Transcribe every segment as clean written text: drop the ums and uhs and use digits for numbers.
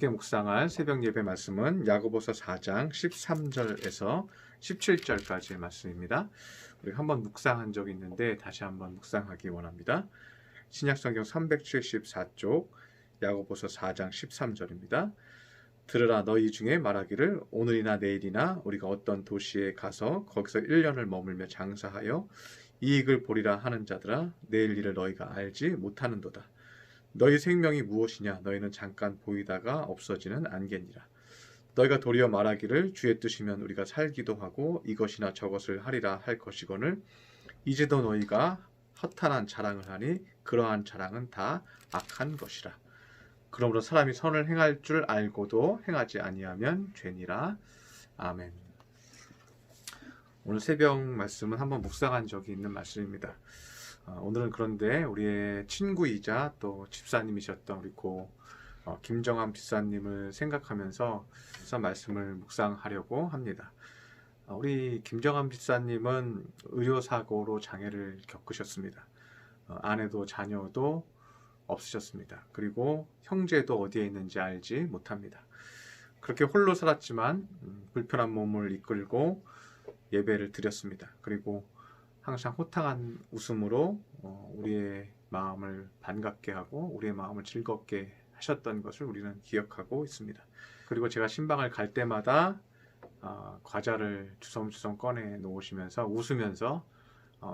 함께 묵상할 새벽 예배 말씀은 야고보서 4장 13절에서 17절까지의 말씀입니다. 우리 한번 묵상한 적이 있는데 다시 한번 묵상하기 원합니다. 신약성경 374쪽 야고보서 4장 13절입니다. 들으라, 너희 중에 말하기를 오늘이나 내일이나 우리가 어떤 도시에 가서 거기서 1년을 머물며 장사하여 이익을 보리라 하는 자들아, 내일 일을 너희가 알지 못하는도다. 너희 생명이 무엇이냐? 너희는 잠깐 보이다가 없어지는 안개니라. 너희가 도리어 말하기를 주의 뜻이면 우리가 살기도 하고 이것이나 저것을 하리라 할 것이거늘 이제도 너희가 허탄한 자랑을 하니 그러한 자랑은 다 악한 것이라. 그러므로 사람이 선을 행할 줄 알고도 행하지 아니하면 죄니라. 아멘. 오늘 새벽 말씀은 한번 묵상한 적이 있는 말씀입니다. 오늘은 그런데 우리의 친구이자 또 집사님이셨던 우리 김정한 집사님을 생각하면서 말씀을 묵상하려고 합니다. 우리 김정한 집사님은 의료사고로 장애를 겪으셨습니다. 아내도 자녀도 없으셨습니다. 그리고 형제도 어디에 있는지 알지 못합니다. 그렇게 홀로 살았지만 불편한 몸을 이끌고 예배를 드렸습니다. 그리고 항상 호탕한 웃음으로 우리의 마음을 반갑게 하고 우리의 마음을 즐겁게 하셨던 것을 우리는 기억하고 있습니다. 그리고 제가 신방을 갈 때마다 과자를 주섬주섬 꺼내 놓으시면서 웃으면서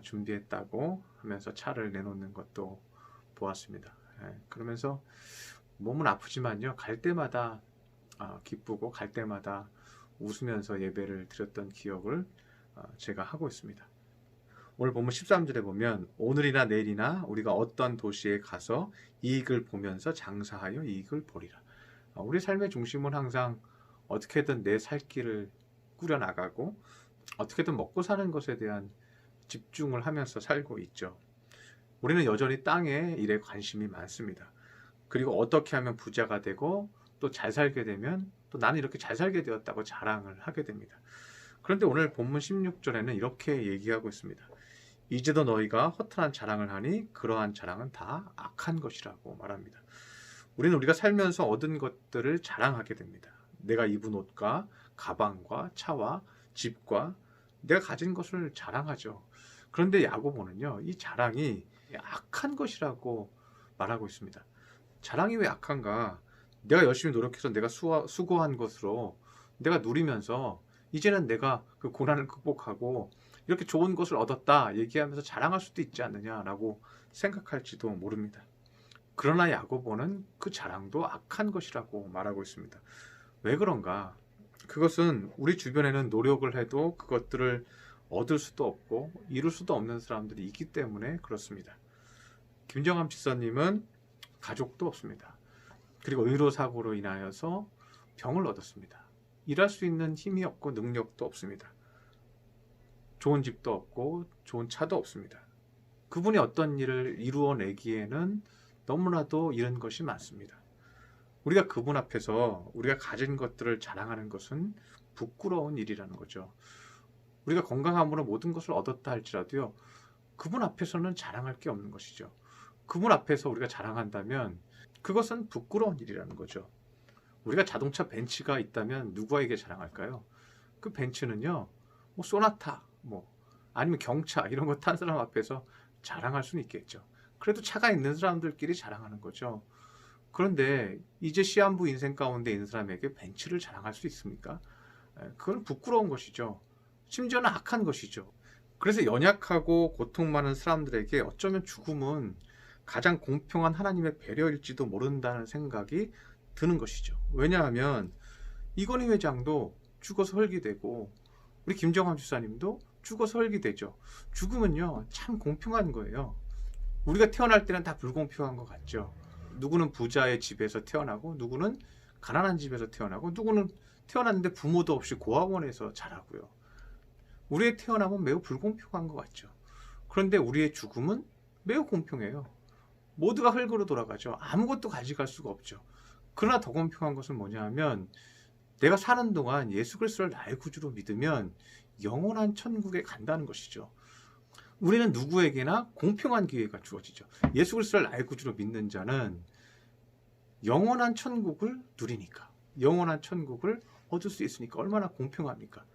준비했다고 하면서 차를 내놓는 것도 보았습니다. 그러면서 몸은 아프지만요, 갈 때마다 기쁘고 갈 때마다 웃으면서 예배를 드렸던 기억을 제가 하고 있습니다. 오늘 본문 13절에 보면 오늘이나 내일이나 우리가 어떤 도시에 가서 이익을 보면서 장사하여 이익을 보리라. 우리 삶의 중심은 항상 어떻게든 내 살 길을 꾸려나가고 어떻게든 먹고 사는 것에 대한 집중을 하면서 살고 있죠. 우리는 여전히 땅의 일에 관심이 많습니다. 그리고 어떻게 하면 부자가 되고 또 잘 살게 되면 또 나는 이렇게 잘 살게 되었다고 자랑을 하게 됩니다. 그런데 오늘 본문 16절에는 이렇게 얘기하고 있습니다. 이제도 너희가 허탄한 자랑을 하니 그러한 자랑은 다 악한 것이라고 말합니다. 우리가 살면서 얻은 것들을 자랑하게 됩니다. 내가 입은 옷과 가방과 차와 집과 내가 가진 것을 자랑하죠. 그런데 야고보는요, 이 자랑이 악한 것이라고 말하고 있습니다. 자랑이 왜 악한가? 내가 열심히 노력해서 내가 수고한 것으로 내가 누리면서 이제는 내가 그 고난을 극복하고 이렇게 좋은 것을 얻었다 얘기하면서 자랑할 수도 있지 않느냐라고 생각할지도 모릅니다. 그러나 야고보는 그 자랑도 악한 것이라고 말하고 있습니다. 왜 그런가? 그것은 우리 주변에는 노력을 해도 그것들을 얻을 수도 없고 이룰 수도 없는 사람들이 있기 때문에 그렇습니다. 김정한 집사님은 가족도 없습니다. 그리고 의료사고로 인하여서 병을 얻었습니다. 일할 수 있는 힘이 없고 능력도 없습니다. 좋은 집도 없고 좋은 차도 없습니다. 그분이 어떤 일을 이루어내기에는 너무나도 잃은 것이 많습니다. 우리가 그분 앞에서 우리가 가진 것들을 자랑하는 것은 부끄러운 일이라는 거죠. 우리가 건강함으로 모든 것을 얻었다 할지라도요, 그분 앞에서는 자랑할 게 없는 것이죠. 그분 앞에서 우리가 자랑한다면 그것은 부끄러운 일이라는 거죠. 우리가 자동차 벤츠가 있다면 누구에게 자랑할까요? 그 벤츠는요, 소나타, 아니면 경차 이런 거 탄 사람 앞에서 자랑할 수는 있겠죠. 그래도 차가 있는 사람들끼리 자랑하는 거죠. 그런데 이제 시한부 인생 가운데 있는 사람에게 벤츠를 자랑할 수 있습니까? 그건 부끄러운 것이죠. 심지어는 악한 것이죠. 그래서 연약하고 고통 많은 사람들에게 어쩌면 죽음은 가장 공평한 하나님의 배려일지도 모른다는 생각이 드는 것이죠. 왜냐하면 이건희 회장도 죽어서 헐기되고 우리 김정한 집사님도 죽어서 헐기되죠. 죽음은요, 참 공평한 거예요. 우리가 태어날 때는 다 불공평한 것 같죠. 누구는 부자의 집에서 태어나고 누구는 가난한 집에서 태어나고 누구는 태어났는데 부모도 없이 고아원에서 자라고요. 우리의 태어남은 매우 불공평한 것 같죠. 그런데 우리의 죽음은 매우 공평해요. 모두가 흙으로 돌아가죠. 아무것도 가져갈 수가 없죠. 그러나 더 공평한 것은 뭐냐 하면 내가 사는 동안 예수 그리스도를 나의 구주로 믿으면 영원한 천국에 간다는 것이죠. 우리는 누구에게나 공평한 기회가 주어지죠. 예수 그리스도를 나의 구주로 믿는 자는 영원한 천국을 누리니까, 영원한 천국을 얻을 수 있으니까 얼마나 공평합니까?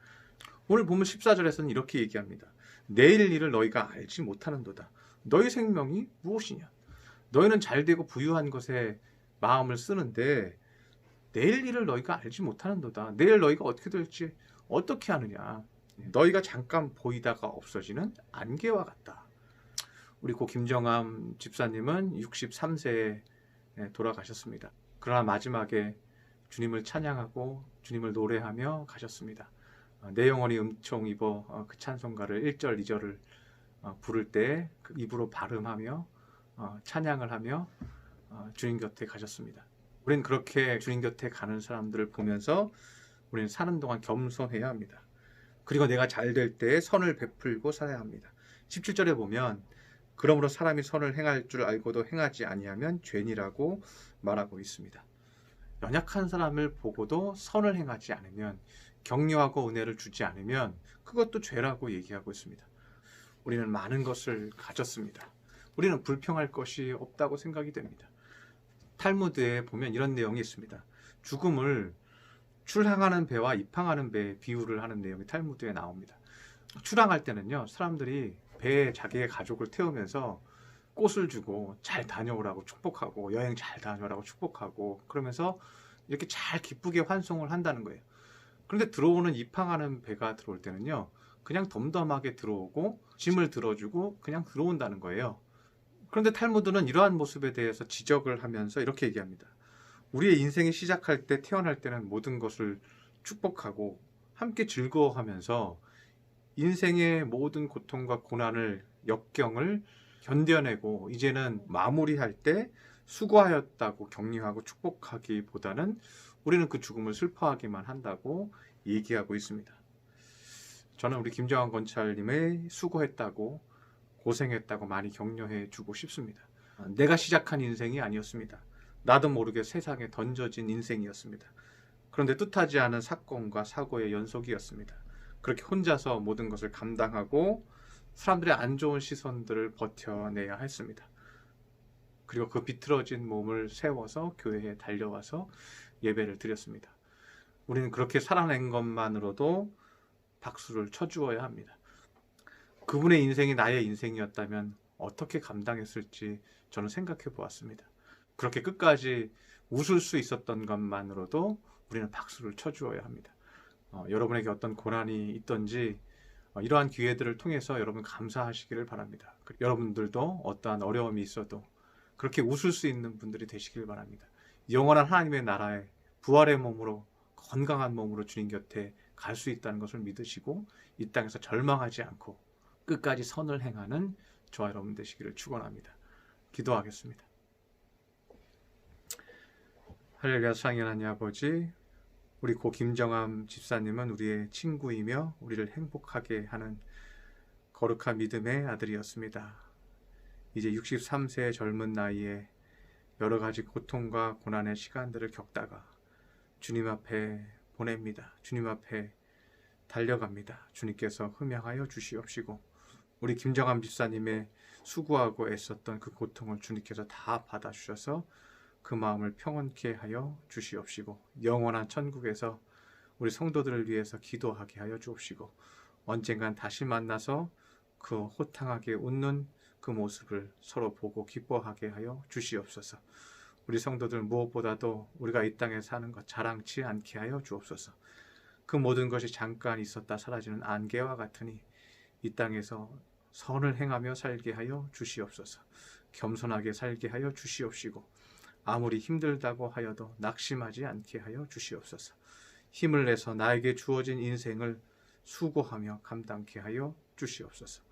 오늘 보면 14절에서는 이렇게 얘기합니다. 내일 일을 너희가 알지 못하는도다. 너희 생명이 무엇이냐? 너희는 잘되고 부유한 것에 마음을 쓰는데 내일 일을 너희가 알지 못하는도다. 내일 너희가 어떻게 될지 어떻게 아느냐? 너희가 잠깐 보이다가 없어지는 안개와 같다. 우리 고 김정암 집사님은 63세에 돌아가셨습니다. 그러나 마지막에 주님을 찬양하고 주님을 노래하며 가셨습니다. 내 영혼이 음총 입어 그 찬송가를 1절, 2절을 부를 때 그 입으로 발음하며 찬양을 하며 주님 곁에 가셨습니다. 우리는 그렇게 주님 곁에 가는 사람들을 보면서 우리는 사는 동안 겸손해야 합니다. 그리고 내가 잘 될 때에 선을 베풀고 살아야 합니다. 17절에 보면 그러므로 사람이 선을 행할 줄 알고도 행하지 아니하면 죄니라고 말하고 있습니다. 연약한 사람을 보고도 선을 행하지 않으면, 격려하고 은혜를 주지 않으면 그것도 죄라고 얘기하고 있습니다. 우리는 많은 것을 가졌습니다. 우리는 불평할 것이 없다고 생각이 됩니다. 탈무드에 보면 이런 내용이 있습니다. 죽음을 출항하는 배와 입항하는 배에 비유를 하는 내용이 탈무드에 나옵니다. 출항할 때는요, 사람들이 배에 자기의 가족을 태우면서 꽃을 주고 잘 다녀오라고 축복하고, 여행 잘 다녀오라고 축복하고, 그러면서 이렇게 잘 기쁘게 환송을 한다는 거예요. 그런데 들어오는 입항하는 배가 들어올 때는요, 그냥 덤덤하게 들어오고 짐을 들어주고 그냥 들어온다는 거예요. 그런데 탈무드는 이러한 모습에 대해서 지적을 하면서 이렇게 얘기합니다. 우리의 인생이 시작할 때, 태어날 때는 모든 것을 축복하고 함께 즐거워하면서 인생의 모든 고통과 고난을, 역경을 견뎌내고 이제는 마무리할 때 수고하였다고 격려하고 축복하기보다는 우리는 그 죽음을 슬퍼하기만 한다고 얘기하고 있습니다. 저는 우리 김정암 권찰님의 수고했다고, 고생했다고 많이 격려해 주고 싶습니다. 내가 시작한 인생이 아니었습니다. 나도 모르게 세상에 던져진 인생이었습니다. 그런데 뜻하지 않은 사건과 사고의 연속이었습니다. 그렇게 혼자서 모든 것을 감당하고 사람들의 안 좋은 시선들을 버텨내야 했습니다. 그리고 그 비틀어진 몸을 세워서 교회에 달려와서 예배를 드렸습니다. 우리는 그렇게 살아낸 것만으로도 박수를 쳐주어야 합니다. 그분의 인생이 나의 인생이었다면 어떻게 감당했을지 저는 생각해 보았습니다. 그렇게 끝까지 웃을 수 있었던 것만으로도 우리는 박수를 쳐주어야 합니다. 여러분에게 어떤 고난이 있던지 이러한 기회들을 통해서 여러분 감사하시기를 바랍니다. 여러분들도 어떠한 어려움이 있어도 그렇게 웃을 수 있는 분들이 되시길 바랍니다. 영원한 하나님의 나라에 부활의 몸으로, 건강한 몸으로 주님 곁에 갈 수 있다는 것을 믿으시고 이 땅에서 절망하지 않고 끝까지 선을 행하는 저와 여러분 되시기를 축원합니다. 기도하겠습니다. 할렐루야. 사랑의 하나님 아버지, 우리 고 김정암 집사님은 우리의 친구이며 우리를 행복하게 하는 거룩한 믿음의 아들이었습니다. 이제 63세의 젊은 나이에 여러 가지 고통과 고난의 시간들을 겪다가 주님 앞에 보냅니다. 주님 앞에 달려갑니다. 주님께서 흠양하여 주시옵시고 우리 김정암 집사님의 수고하고 애썼던 그 고통을 주님께서 다 받아주셔서 그 마음을 평온케 하여 주시옵시고 영원한 천국에서 우리 성도들을 위해서 기도하게 하여 주옵시고 언젠간 다시 만나서 그 호탕하게 웃는 그 모습을 서로 보고 기뻐하게 하여 주시옵소서. 우리 성도들 무엇보다도 우리가 이 땅에 사는 것 자랑치 않게 하여 주옵소서. 그 모든 것이 잠깐 있었다 사라지는 안개와 같으니 이 땅에서 선을 행하며 살게 하여 주시옵소서. 겸손하게 살게 하여 주시옵시고 아무리 힘들다고 하여도 낙심하지 않게 하여 주시옵소서. 힘을 내서 나에게 주어진 인생을 수고하며 감당케 하여 주시옵소서.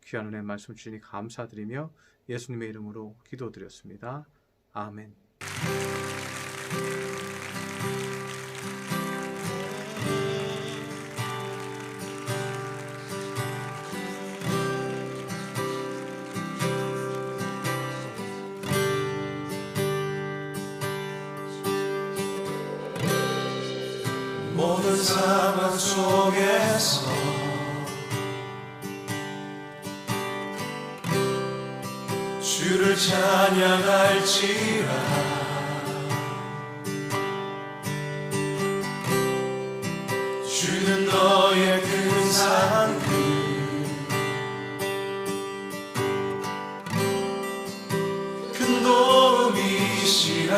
귀한 은혜 말씀 주시니 감사드리며 예수님의 이름으로 기도드렸습니다. 아멘. 모든 상황 속에서 주를 찬양할지라 항상 큰 도움이시라